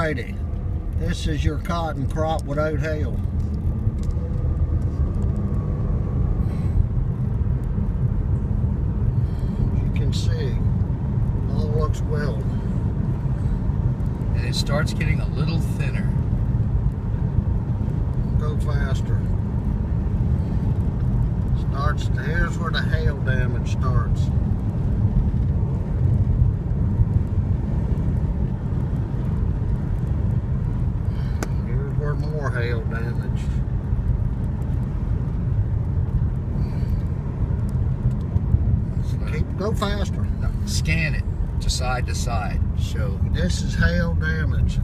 Alrighty, this is your cotton crop without hail. As you can see, all looks well. And it starts getting a little thinner. Go faster. Here's where the hail damage starts. Here's where more hail damage. Go faster. No, scan it to side. Show. This is hail damage.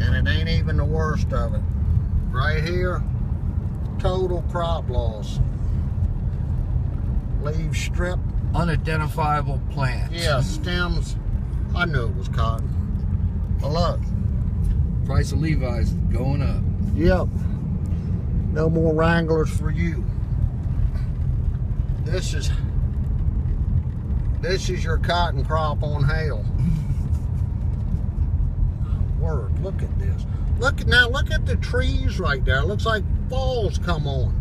And it ain't even the worst of it. Right here, total crop loss. Leaves stripped. Unidentifiable plants. Yeah, stems. I knew it was cotton. But look. Price of Levi's going up. Yep. No more Wranglers for you. This is your cotton crop on hail. Word, look at this. Look at the trees right there. It looks like fall's come on.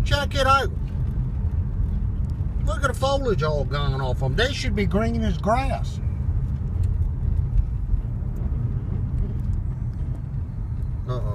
Check it out. Look at the foliage all gone off them. They should be green as grass.